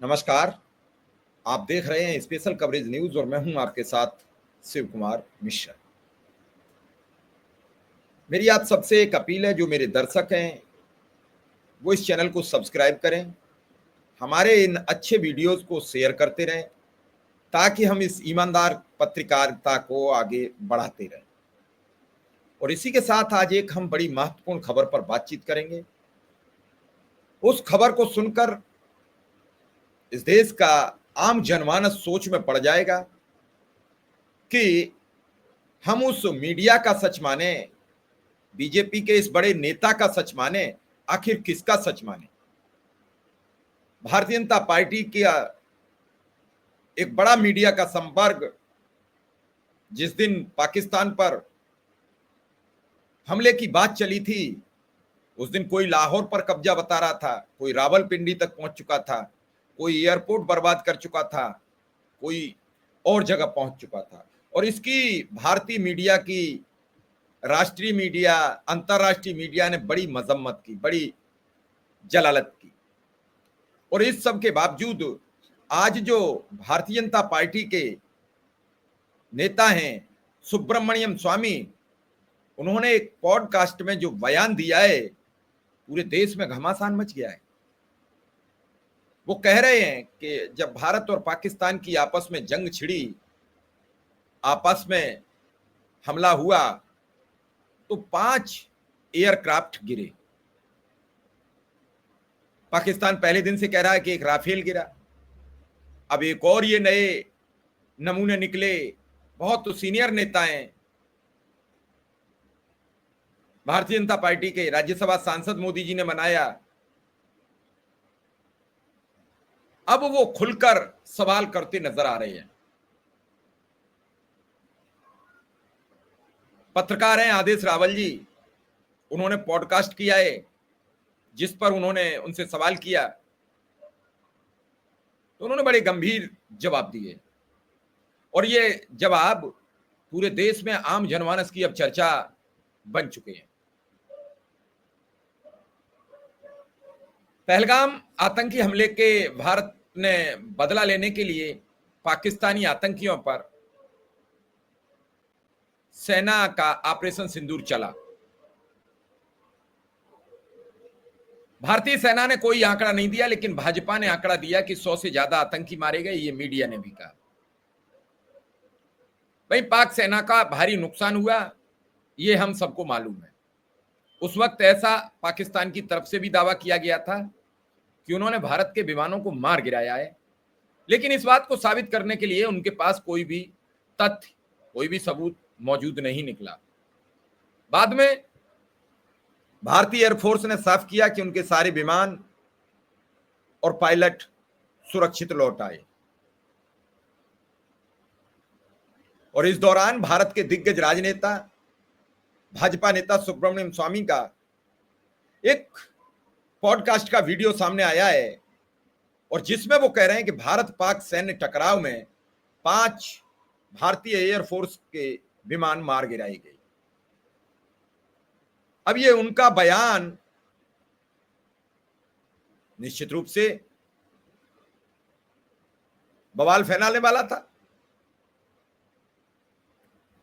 नमस्कार। आप देख रहे हैं स्पेशल कवरेज न्यूज और मैं हूं आपके साथ शिव कुमार मिश्रा। मेरी आप सबसे एक अपील है, जो मेरे दर्शक हैं वो इस चैनल को सब्सक्राइब करें, हमारे इन अच्छे वीडियोस को शेयर करते रहें ताकि हम इस ईमानदार पत्रकारिता को आगे बढ़ाते रहें। और इसी के साथ आज एक हम बड़ी महत्वपूर्ण खबर पर बातचीत करेंगे। उस खबर को सुनकर इस देश का आम जनमानस सोच में पड़ जाएगा कि हम उस मीडिया का सच माने, बीजेपी के इस बड़े नेता का सच माने, आखिर किसका सच माने। भारतीय जनता पार्टी का एक बड़ा मीडिया का संपर्क जिस दिन पाकिस्तान पर हमले की बात चली थी, उस दिन कोई लाहौर पर कब्जा बता रहा था, कोई रावलपिंडी तक पहुंच चुका था, कोई एयरपोर्ट बर्बाद कर चुका था, कोई और जगह पहुंच चुका था। और इसकी भारतीय मीडिया की, राष्ट्रीय मीडिया, अंतर्राष्ट्रीय मीडिया ने बड़ी मजम्मत की, बड़ी जलालत की। और इस सब के बावजूद आज जो भारतीय जनता पार्टी के नेता हैं सुब्रमण्यम स्वामी, उन्होंने एक पॉडकास्ट में जो बयान दिया है, पूरे देश में घमासान मच गया है। वो कह रहे हैं कि जब भारत और पाकिस्तान की आपस में जंग छिड़ी, आपस में हमला हुआ, तो 5 एयरक्राफ्ट गिरे। पाकिस्तान पहले दिन से कह रहा है कि एक राफेल गिरा, अब एक और ये नए नमूने निकले। बहुत तो सीनियर नेता हैं भारतीय जनता पार्टी के, राज्यसभा सांसद मोदी जी ने मनाया। अब वो खुलकर सवाल करते नजर आ रहे हैं। पत्रकार हैं आदेश रावल जी, उन्होंने पॉडकास्ट किया है जिस पर उन्होंने उनसे सवाल किया, तो उन्होंने बड़े गंभीर जवाब दिए। और ये जवाब पूरे देश में आम जनमानस की अब चर्चा बन चुके हैं। पहलगाम आतंकी हमले के भारत ने बदला लेने के लिए पाकिस्तानी आतंकियों पर सेना का ऑपरेशन सिंदूर चला। भारतीय सेना ने कोई आंकड़ा नहीं दिया, लेकिन भाजपा ने आंकड़ा दिया कि 100 से ज्यादा आतंकी मारे गए। ये मीडिया ने भी कहा। भाई, पाक सेना का भारी नुकसान हुआ, ये हम सबको मालूम है। उस वक्त ऐसा पाकिस्तान की तरफ से भी दावा किया गया था कि उन्होंने भारत के विमानों को मार गिराया है, लेकिन इस बात को साबित करने के लिए उनके पास कोई भी तथ्य, कोई भी सबूत मौजूद नहीं निकला। बाद में भारतीय एयरफोर्स ने साफ किया कि उनके सारे विमान और पायलट सुरक्षित लौट आए। और इस दौरान भारत के दिग्गज राजनेता, भाजपा नेता सुब्रमण्यम स्वामी का एक पॉडकास्ट का वीडियो सामने आया है, और जिसमें वो कह रहे हैं कि भारत पाक सैन्य टकराव में 5 भारतीय एयरफोर्स के विमान मार गिराए गए। अब ये उनका बयान निश्चित रूप से बवाल फैलाने वाला था।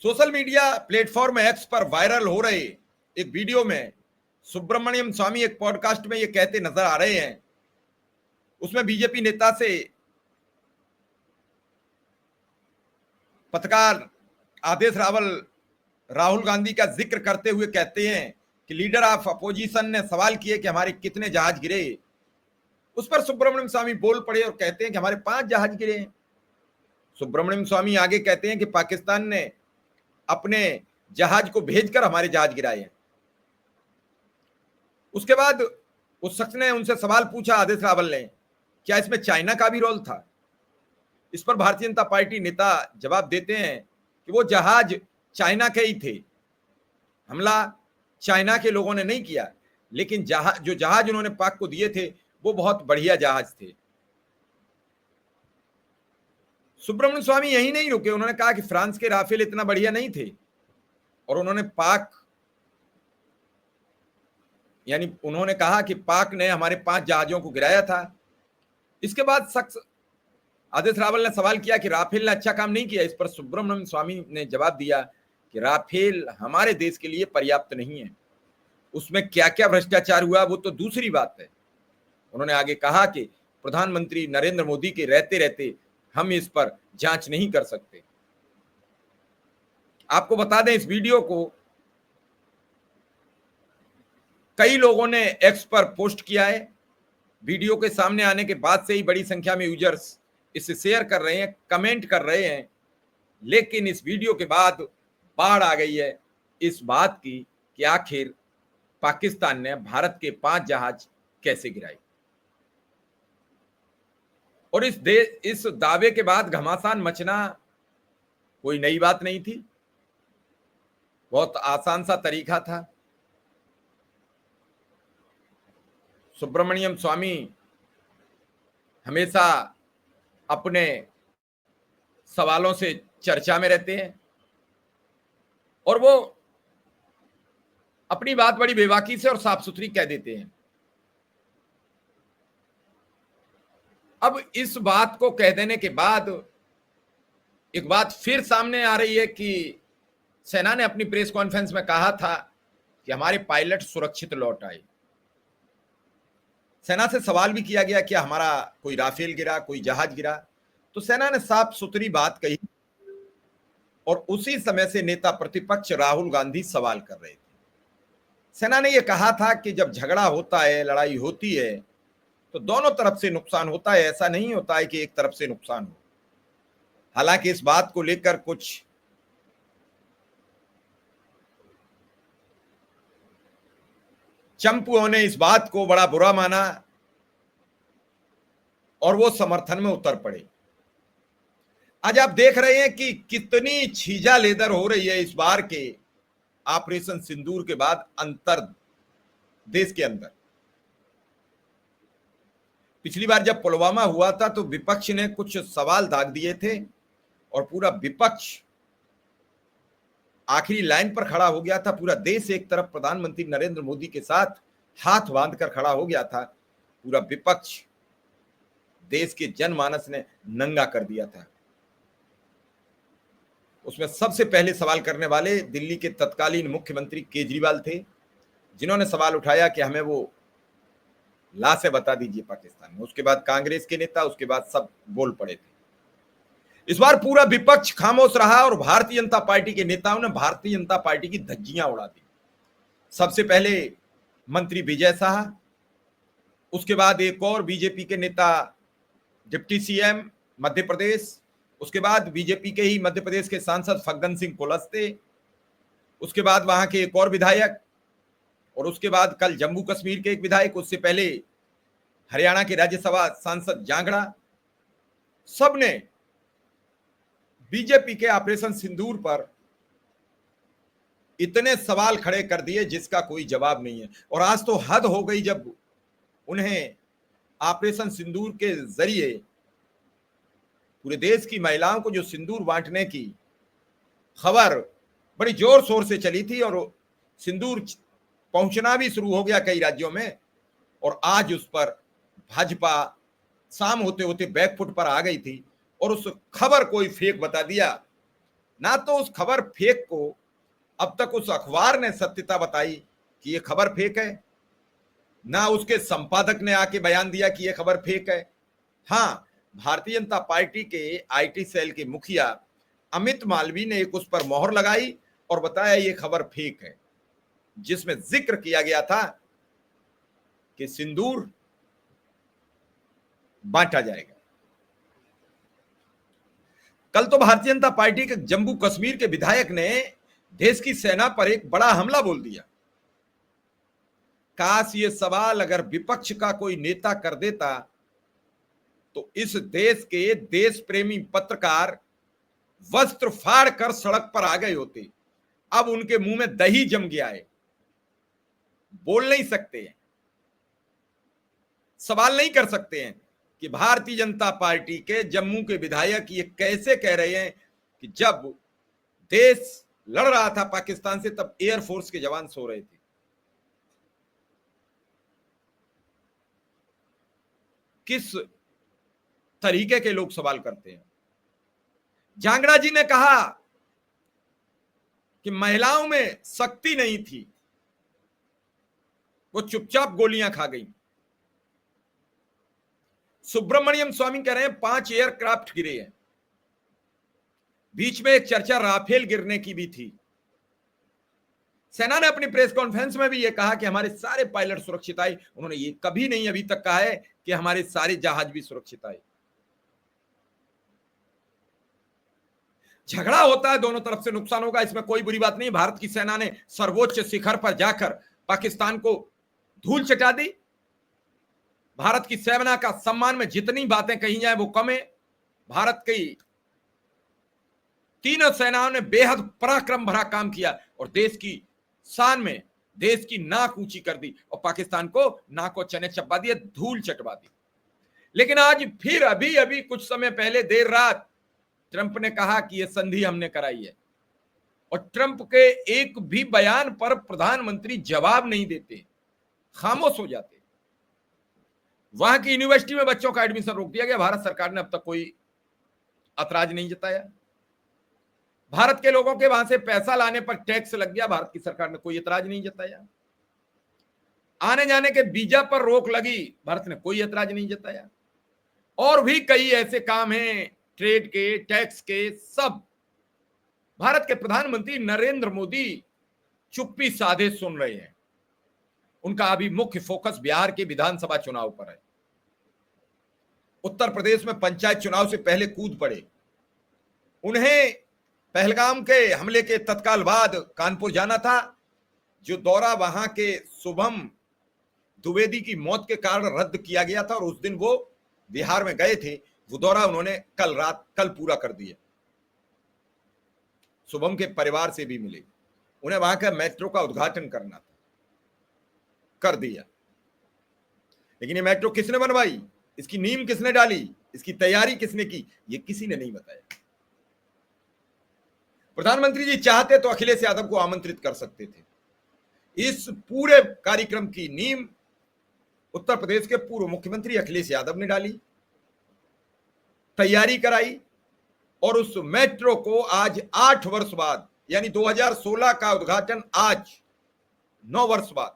सोशल मीडिया प्लेटफॉर्म एक्स पर वायरल हो रहे एक वीडियो में सुब्रमण्यम स्वामी एक पॉडकास्ट में ये कहते नजर आ रहे हैं, उसमें बीजेपी नेता से पत्रकार आदेश रावल राहुल गांधी का जिक्र करते हुए कहते हैं कि लीडर ऑफ अपोजिशन ने सवाल किए कि हमारे कितने जहाज गिरे। उस पर सुब्रमण्यम स्वामी बोल पड़े और कहते हैं कि हमारे 5 जहाज गिरे हैं। सुब्रमण्यम स्वामी आगे कहते हैं कि पाकिस्तान ने अपने जहाज को भेजकर हमारे जहाज गिराए हैं। उसके बाद उस शख्स ने उनसे सवाल पूछा, आदेश रावल ने, क्या इसमें चाइना का भी रोल था? इस पर भारतीय जनता पार्टी नेता जवाब देते हैं कि वो जहाज चाइना के ही थे, हमला चाइना के लोगों ने नहीं किया, लेकिन जो जहाज उन्होंने पाक को दिए थे वो बहुत बढ़िया जहाज थे। सुब्रमण्यम स्वामी यही नहीं रुके, उन्होंने कहा कि फ्रांस के राफेल इतना बढ़िया नहीं थे, और उन्होंने उन्होंने कहा कि पाक ने हमारे 5 जहाजों को गिराया था। इसके बाद शख्स आदेश रावल ने सवाल किया कि राफेल ने अच्छा काम नहीं किया। इस पर सुब्रमण्यम स्वामी ने जवाब दिया कि राफेल हमारे देश के लिए पर्याप्त नहीं है, उसमें क्या क्या भ्रष्टाचार हुआ वो तो दूसरी बात है। उन्होंने आगे कहा कि प्रधानमंत्री नरेंद्र मोदी के रहते रहते हम इस पर जांच नहीं कर सकते। आपको बता दें, इस वीडियो को कई लोगों ने एक्स पर पोस्ट किया है। वीडियो के सामने आने के बाद से ही बड़ी संख्या में यूजर्स इसे शेयर कर रहे हैं, कमेंट कर रहे हैं, लेकिन इस वीडियो के बाद बाढ़ आ गई है इस बात की कि आखिर पाकिस्तान ने भारत के 5 जहाज कैसे गिराए। और इस दावे के बाद घमासान मचना कोई नई बात नहीं थी, बहुत आसान सा तरीका था। सुब्रमण्यम स्वामी हमेशा अपने सवालों से चर्चा में रहते हैं और वो अपनी बात बड़ी बेबाकी से और साफ सुथरी कह देते हैं। अब इस बात को कह देने के बाद एक बात फिर सामने आ रही है कि सेना ने अपनी प्रेस कॉन्फ्रेंस में कहा था कि हमारे पायलट सुरक्षित लौट आए। सेना से सवाल भी किया गया कि हमारा कोई राफेल गिरा, कोई जहाज गिरा, तो सेना ने साफ सुथरी बात कही और उसी समय से नेता प्रतिपक्ष राहुल गांधी सवाल कर रहे थे। सेना ने यह कहा था कि जब झगड़ा होता है, लड़ाई होती है, तो दोनों तरफ से नुकसान होता है, ऐसा नहीं होता है कि एक तरफ से नुकसान हो। हालांकि इस बात को लेकर कुछ चंपुओं ने इस बात को बड़ा बुरा माना और वो समर्थन में उतर पड़े। आज आप देख रहे हैं कि कितनी छीजा लेदर हो रही है इस बार के ऑपरेशन सिंदूर के बाद अंतर देश के अंदर। पिछली बार जब पुलवामा हुआ था तो विपक्ष ने कुछ सवाल दाग दिए थे और पूरा विपक्ष आखिरी लाइन पर खड़ा हो गया था। पूरा देश एक तरफ प्रधानमंत्री नरेंद्र मोदी के साथ हाथ बांधकर खड़ा हो गया था, पूरा विपक्ष देश के जनमानस ने नंगा कर दिया था। उसमें सबसे पहले सवाल करने वाले दिल्ली के तत्कालीन मुख्यमंत्री केजरीवाल थे, जिन्होंने सवाल उठाया कि हमें वो लाशें बता दीजिए पाकिस्तान में। उसके बाद कांग्रेस के नेता, उसके बाद सब बोल पड़े थे। इस बार पूरा विपक्ष खामोश रहा और भारतीय जनता पार्टी के नेताओं ने भारतीय जनता पार्टी की धज्जियां उड़ा दी। सबसे पहले मंत्री विजय शाह, उसके बाद एक और बीजेपी के नेता डिप्टी सीएम मध्य प्रदेश, उसके बाद बीजेपी के ही मध्य प्रदेश के सांसद फग्गन सिंह कुलस्ते, उसके बाद वहां के एक और विधायक, और उसके बाद कल जम्मू कश्मीर के एक विधायक, उससे पहले हरियाणा के राज्यसभा सांसद जांगड़ा। सबने बीजेपी के ऑपरेशन सिंदूर पर इतने सवाल खड़े कर दिए जिसका कोई जवाब नहीं है। और आज तो हद हो गई जब उन्हें ऑपरेशन सिंदूर के जरिए पूरे देश की महिलाओं को जो सिंदूर बांटने की खबर बड़ी जोर शोर से चली थी और सिंदूर पहुंचना भी शुरू हो गया कई राज्यों में, और आज उस पर भाजपा शाम होते होते बैकफुट पर आ गई थी और उस खबर को ही फेक बता दिया। ना तो उस खबर फेक को अब तक उस अखबार ने सत्यता बताई कि यह खबर फेक है, ना उसके संपादक ने आके बयान दिया कि यह खबर फेक है। हाँ, भारतीय जनता पार्टी के आईटी सेल के मुखिया अमित मालवीय ने एक उस पर मोहर लगाई और बताया यह खबर फेक है, जिसमें जिक्र किया गया था कि सिंदूर बांटा जाएगा। कल तो भारतीय जनता पार्टी के जम्मू कश्मीर के विधायक ने देश की सेना पर एक बड़ा हमला बोल दिया। काश ये सवाल अगर विपक्ष का कोई नेता कर देता तो इस देश के देश प्रेमी पत्रकार वस्त्र फाड़ कर सड़क पर आ गए होते। अब उनके मुंह में दही जम गया है, बोल नहीं सकते हैं, सवाल नहीं कर सकते हैं कि भारतीय जनता पार्टी के जम्मू के विधायक ये कैसे कह रहे हैं कि जब देश लड़ रहा था पाकिस्तान से तब एयरफोर्स के जवान सो रहे थे। किस तरीके के लोग सवाल करते हैं। जांगड़ा जी ने कहा कि महिलाओं में शक्ति नहीं थी, वो चुपचाप गोलियां खा गई। सुब्रमण्यम स्वामी कह रहे हैं 5 एयरक्राफ्ट गिरे हैं। बीच में एक चर्चा राफेल गिरने की भी थी। सेना ने अपनी प्रेस कॉन्फ्रेंस में भी यह कहा कि हमारे सारे पायलट सुरक्षित आए। उन्होंने ये कभी नहीं अभी तक कहा है कि हमारे सारे जहाज भी सुरक्षित आए। झगड़ा होता है, दोनों तरफ से नुकसान होगा, इसमें कोई बुरी बात नहीं। भारत की सेना ने सर्वोच्च शिखर पर जाकर पाकिस्तान को धूल चटा दी। भारत की सेना का सम्मान में जितनी बातें कही जाए वो कम है। भारत की तीनों सेनाओं ने बेहद पराक्रम भरा काम किया और देश की शान में देश की नाक ऊंची कर दी और पाकिस्तान को नाक को चने चबा दिए, धूल चटवा दी। लेकिन आज फिर अभी कुछ समय पहले देर रात ट्रंप ने कहा कि यह संधि हमने कराई है, और ट्रंप के एक भी बयान पर प्रधानमंत्री जवाब नहीं देते, खामोश हो जाते। वहां की यूनिवर्सिटी में बच्चों का एडमिशन रोक दिया गया। भारत सरकार ने अब तक कोई ऐतराज नहीं जताया। भारत के लोगों के वहां से पैसा लाने पर टैक्स लग गया, भारत की सरकार ने कोई ऐतराज नहीं जताया। आने जाने के वीजा पर रोक लगी, भारत ने कोई ऐतराज नहीं जताया। और भी कई ऐसे काम हैं, ट्रेड के, टैक्स के, सब भारत के प्रधानमंत्री नरेंद्र मोदी चुप्पी साधे सुन रहे हैं। उनका अभी मुख्य फोकस बिहार के विधानसभा चुनाव पर है। उत्तर प्रदेश में पंचायत चुनाव से पहले कूद पड़े। उन्हें पहलगाम के हमले के तत्काल बाद कानपुर जाना था। जो दौरा वहां के शुभम द्विवेदी की मौत के कारण रद्द किया गया था और उस दिन वो बिहार में गए थे, वो दौरा उन्होंने कल पूरा कर दिया। शुभम के परिवार से भी मिले, उन्हें वहां का मेट्रो का उद्घाटन करना था, कर दिया। लेकिन ये मेट्रो किसने बनवाई, इसकी नींव किसने डाली, इसकी तैयारी किसने की, ये किसी ने नहीं बताया। प्रधानमंत्री जी चाहते तो अखिलेश यादव को आमंत्रित कर सकते थे। इस पूरे कार्यक्रम की नींव उत्तर प्रदेश के पूर्व मुख्यमंत्री अखिलेश यादव ने डाली, तैयारी कराई, और उस मेट्रो को आज 8 वर्ष बाद, यानी 2016 का उद्घाटन आज 9 वर्ष बाद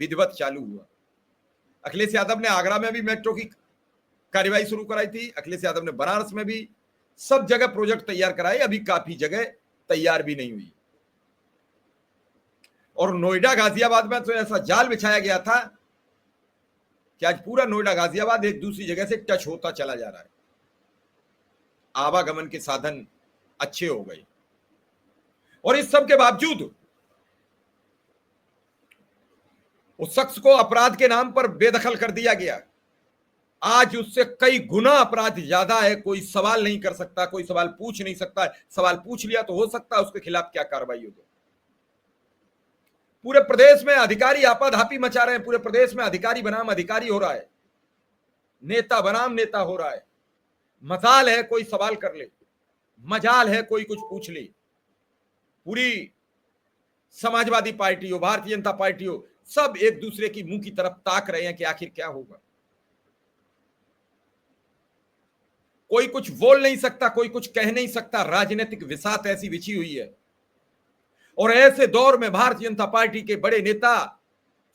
विधिवत चालू हुआ। अखिलेश यादव ने आगरा में भी मेट्रो की कार्यवाही शुरू कराई थी। अखिलेश यादव ने बनारस में भी, सब जगह प्रोजेक्ट तैयार कराए। अभी काफी जगह तैयार भी नहीं हुई। और नोएडा गाजियाबाद में तो ऐसा जाल बिछाया गया था कि आज पूरा नोएडा गाजियाबाद एक दूसरी जगह से टच होता चला जा रहा है। आवागमन के साधन अच्छे हो गए, और इस सब के बावजूद उस शख्स को अपराध के नाम पर बेदखल कर दिया गया। आज उससे कई गुना अपराध ज्यादा है। कोई सवाल नहीं कर सकता, कोई सवाल पूछ नहीं सकता। सवाल पूछ लिया तो हो सकता है उसके खिलाफ क्या कार्रवाई होगी। पूरे प्रदेश में अधिकारी आपाधापी मचा रहे हैं। पूरे प्रदेश में अधिकारी बनाम अधिकारी हो रहा है, नेता बनाम नेता हो रहा है। मजाल है कोई सवाल कर ले, मजाल है कोई कुछ पूछ ले। पूरी समाजवादी पार्टी हो, भारतीय जनता पार्टी हो, सब एक दूसरे की मुंह की तरफ ताक रहे हैं कि आखिर क्या होगा। कोई कुछ बोल नहीं सकता, कोई कुछ कह नहीं सकता। राजनीतिक विसात ऐसी बिछी हुई है। और ऐसे दौर में भारतीय जनता पार्टी के बड़े नेता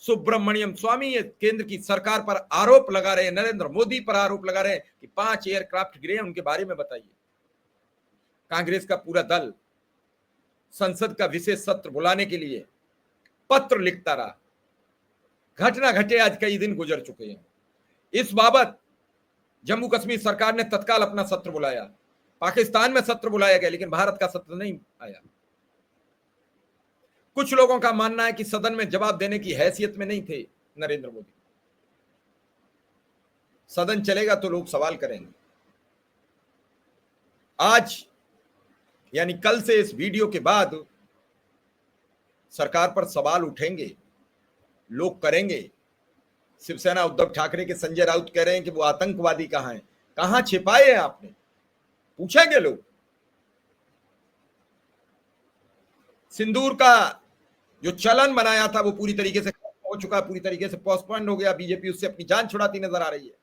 सुब्रमण्यम स्वामी केंद्र की सरकार पर आरोप लगा रहे हैं, नरेंद्र मोदी पर आरोप लगा रहे हैं कि 5 एयरक्राफ्ट गिरे हैं, उनके बारे में बताइए। कांग्रेस का पूरा दल संसद का विशेष सत्र बुलाने के लिए पत्र लिखता रहा। घटना घटे आज कई दिन गुजर चुके हैं। इस बाबत जम्मू कश्मीर सरकार ने तत्काल अपना सत्र बुलाया। पाकिस्तान में सत्र बुलाया गया, लेकिन भारत का सत्र नहीं आया। कुछ लोगों का मानना है कि सदन में जवाब देने की हैसियत में नहीं थे नरेंद्र मोदी। सदन चलेगा तो लोग सवाल करेंगे। आज यानी कल से इस वीडियो के बाद सरकार पर सवाल उठेंगे, लोग करेंगे। शिवसेना उद्धव ठाकरे के संजय राउत कह रहे हैं कि वो आतंकवादी कहां हैं, कहां छिपाए हैं आपने, पूछेंगे लोग। सिंदूर का जो चलन बनाया था वो पूरी तरीके से खत्म हो चुका, पूरी तरीके से पोस्टपोन्ड हो गया। बीजेपी उससे अपनी जान छुड़ाती नजर आ रही है।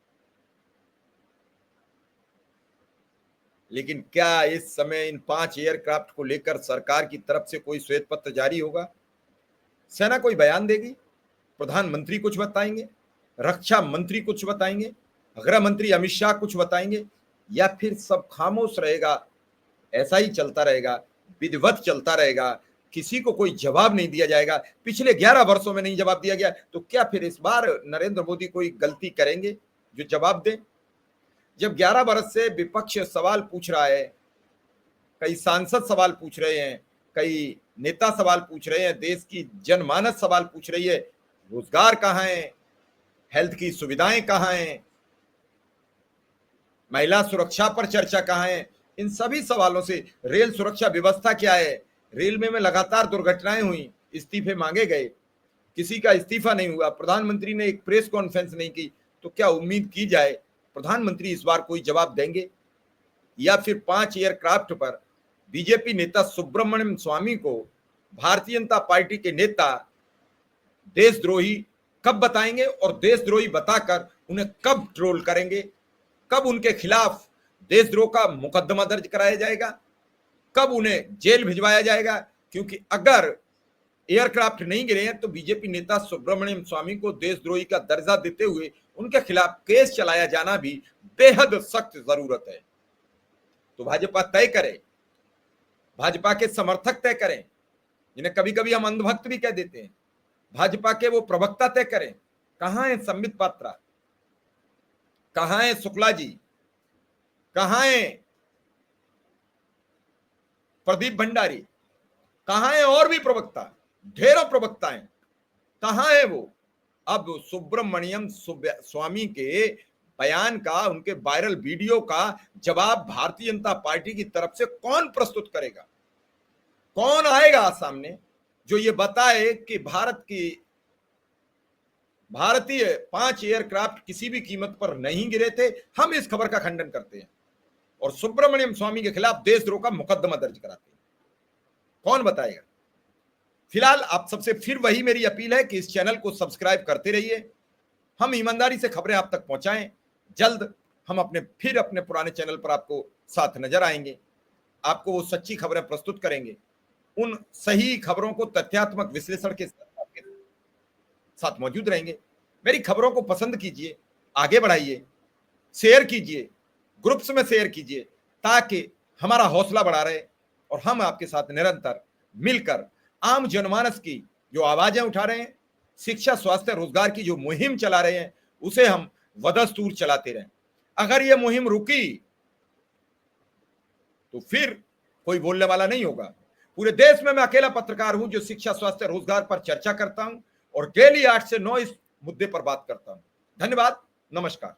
लेकिन क्या इस समय इन 5 एयरक्राफ्ट को लेकर सरकार की तरफ से कोई श्वेत पत्र जारी होगा? सेना कोई बयान देगी? प्रधानमंत्री कुछ बताएंगे? रक्षा मंत्री कुछ बताएंगे? गृह मंत्री अमित शाह कुछ बताएंगे? या फिर सब खामोश रहेगा, ऐसा ही चलता रहेगा, विधिवत चलता रहेगा, किसी को कोई जवाब नहीं दिया जाएगा? पिछले 11 वर्षों में नहीं जवाब दिया गया, तो क्या फिर इस बार नरेंद्र मोदी कोई गलती करेंगे जो जवाब दें? जब 11 वर्ष से विपक्ष सवाल पूछ रहा है, कई सांसद सवाल पूछ रहे हैं, कई नेता सवाल पूछ रहे हैं, देश की जनमानस सवाल पूछ रही है, रोजगार कहाँ है, हेल्थ की सुविधाएं कहाँ हैं, महिला सुरक्षा पर चर्चा कहाँ है, इन सभी सवालों से, रेल सुरक्षा व्यवस्था क्या है, रेलवे में लगातार दुर्घटनाएं हुई, इस्तीफे मांगे गए, किसी का इस्तीफा नहीं हुआ, प्रधानमंत्री ने एक प्रेस कॉन्फ्रेंस नहीं की, तो क्या उम्मीद की जाए प्रधानमंत्री इस बार कोई जवाब देंगे? या फिर 5 एयरक्राफ्ट पर बीजेपी नेता सुब्रमण्यम स्वामी को भारतीय जनता पार्टी के नेता देशद्रोही कब बताएंगे और देशद्रोही बताकर उन्हें कब ट्रोल करेंगे? कब उनके खिलाफ देशद्रोह का मुकदमा दर्ज कराया जाएगा? कब उन्हें जेल भिजवाया जाएगा? क्योंकि अगर एयरक्राफ्ट नहीं गिरे हैं तो बीजेपी नेता सुब्रमण्यम स्वामी को देशद्रोही का दर्जा देते हुए उनके खिलाफ केस चलाया जाना भी बेहद सख्त जरूरत है। तो भाजपा तय करे, भाजपा के समर्थक तय करें, जिन्हें कभी कभी हम अंधभक्त भी कह देते हैं, भाजपा के वो प्रवक्ता तय करें। कहां है संबित पात्रा, कहां है शुक्ला जी, कहां है प्रदीप भंडारी, कहां है और भी प्रवक्ता, ढेरों प्रवक्ता हैं, कहां है वो? अब सुब्रमण्यम स्वामी के बयान का, उनके वायरल वीडियो का जवाब भारतीय जनता पार्टी की तरफ से कौन प्रस्तुत करेगा? कौन आएगा सामने जो ये बताए कि भारतीय 5 एयरक्राफ्ट किसी भी कीमत पर नहीं गिरे थे? हम इस खबर का खंडन करते हैं और सुब्रमण्यम स्वामी के खिलाफ देशद्रोह का मुकदमा दर्ज कराते हैं। कौन बताएगा? फिलहाल आप सबसे फिर वही मेरी अपील है कि इस चैनल को सब्सक्राइब करते रहिए, हम ईमानदारी से खबरें आप तक पहुंचाएं। जल्द हम अपने पुराने चैनल पर आपको साथ नजर आएंगे, आपको वो सच्ची खबरें प्रस्तुत करेंगे, उन सही खबरों को तथ्यात्मक विश्लेषण के साथ मौजूद रहेंगे। मेरी खबरों को पसंद कीजिए, आगे बढ़ाइए, शेयर कीजिए, ग्रुप्स में शेयर कीजिए, ताकि हमारा हौसला बढ़ा रहे और हम आपके साथ निरंतर मिलकर आम जनमानस की जो आवाजें उठा रहे हैं, शिक्षा, स्वास्थ्य, रोजगार की जो मुहिम चला रहे हैं, उसे हम वदस्तूर चलाते रहें। अगर यह मुहिम रुकी तो फिर कोई बोलने वाला नहीं होगा। पूरे देश में मैं अकेला पत्रकार हूं जो शिक्षा, स्वास्थ्य, रोजगार पर चर्चा करता हूं और डेली 8 से 9 इस मुद्दे पर बात करता हूं। धन्यवाद, नमस्कार।